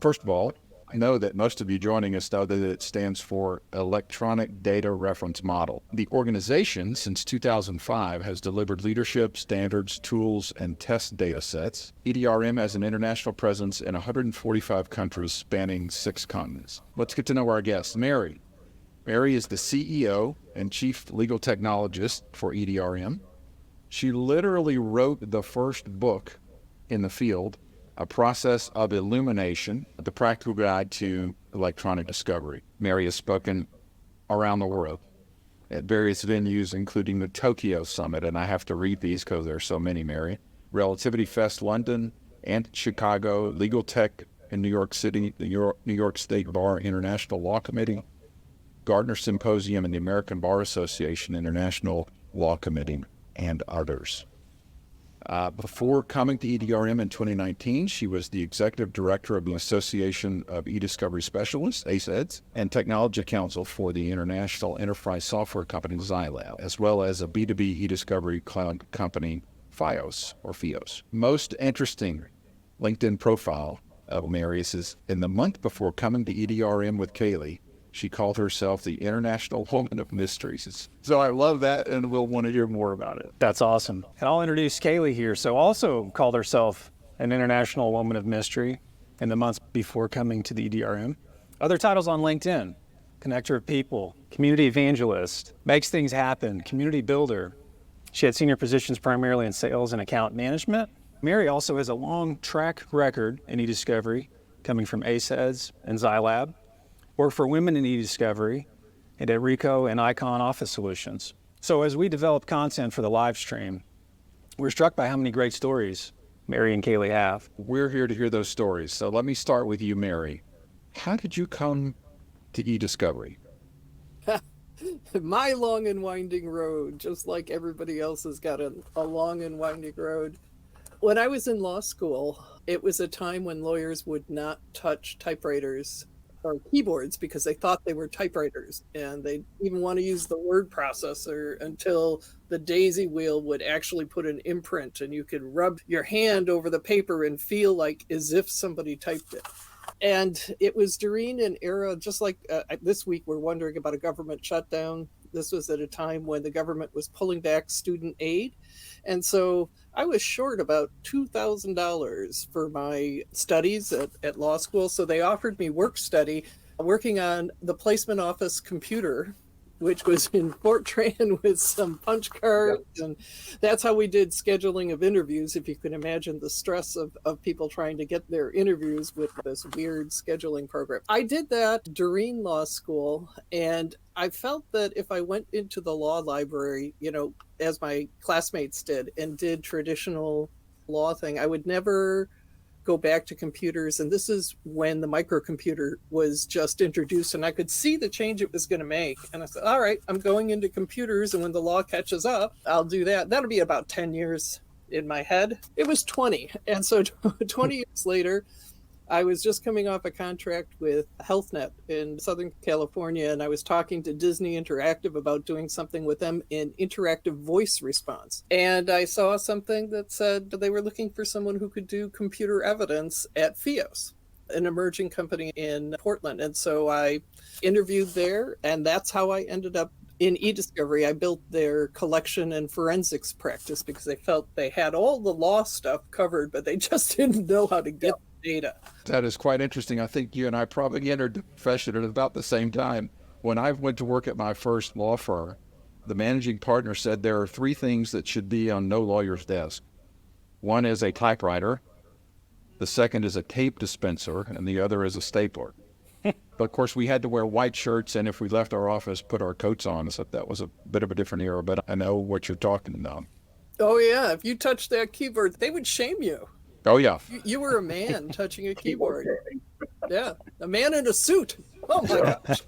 First of all, I know that most of you joining us know that it stands for Electronic Data Reference Model. The organization, since 2005, has delivered leadership, standards, tools, and test data sets. EDRM has an international presence in 145 countries spanning 6 continents. Let's get to know our guest, Mary. Mary is the CEO and Chief Legal Technologist for EDRM. She literally wrote the first book in the field, A Process of Illumination, the practical guide to electronic discovery. Mary has spoken around the world at various venues, including the Tokyo Summit, and I have to read these because there are so many, Mary. Relativity Fest London and Chicago, Legal Tech in New York City, the New York State Bar International Law Committee, Gardner Symposium and the American Bar Association International Law Committee, and others. Before coming to EDRM in 2019, she was the executive director of the Association of eDiscovery Specialists, ACEDS, and technology counsel for the international enterprise software company Xylab, as well as a B2B eDiscovery cloud company, FiOS. Most interesting LinkedIn profile of Mary's is in the month before coming to EDRM with Kaylee, she called herself the International Woman of Mysteries. So I love that, and we'll want to hear more about it. That's awesome. And I'll introduce Kaylee here. So also called herself an International Woman of Mystery in the months before coming to the EDRM. Other titles on LinkedIn: Connector of People, Community Evangelist, Makes Things Happen, Community Builder. She had senior positions primarily in sales and account management. Mary also has a long track record in eDiscovery, coming from ACEDS and Xylab. Worked for women in eDiscovery and at Rico and Icon Office Solutions. So as we develop content for the live stream, we're struck by how many great stories Mary and Kaylee have. We're here to hear those stories. So let me start with you, Mary. How did you come to eDiscovery? My long and winding road, just like everybody else has got a long and winding road. When I was in law school, it was a time when lawyers would not touch typewriters or keyboards because they thought they were typewriters, and they even want to use the word processor until the daisy wheel would actually put an imprint and you could rub your hand over the paper and feel like as if somebody typed it. And it was during an era, just like this week, we're wondering about a government shutdown. This was at a time when the government was pulling back student aid. And so I was short about $2,000 for my studies at law school. So they offered me work study working on the placement office computer, which was in Fortran with some punch cards. And that's how we did scheduling of interviews, if you can imagine the stress of people trying to get their interviews with this weird scheduling program. I did that during law school, and I felt that if I went into the law library, as my classmates did, and did traditional law thing, I would never go back to computers. And this is when the microcomputer was just introduced, and I could see the change it was going to make. And I said, all right, I'm going into computers, and when the law catches up, I'll do that. That'll be about 10 years in my head. It was 20. And so 20 years later, I was just coming off a contract with HealthNet in Southern California, and I was talking to Disney Interactive about doing something with them in interactive voice response. And I saw something that said they were looking for someone who could do computer evidence at FiOS, an emerging company in Portland. And so I interviewed there, and that's how I ended up in eDiscovery. I built their collection and forensics practice because they felt they had all the law stuff covered, but they just didn't know how to get data. That is quite interesting. I think you and I probably entered the profession at about the same time. When I went to work at my first law firm, the managing partner said there are 3 things that should be on no lawyer's desk. One is a typewriter, the second is a tape dispenser, and the other is a stapler. But of course, we had to wear white shirts, and if we left our office, put our coats on. So that was a bit of a different era, but I know what you're talking about. Oh yeah, if you touched that keyboard, they would shame you. Oh, yeah. You were a man touching a keyboard. Yeah, a man in a suit. Oh, my gosh.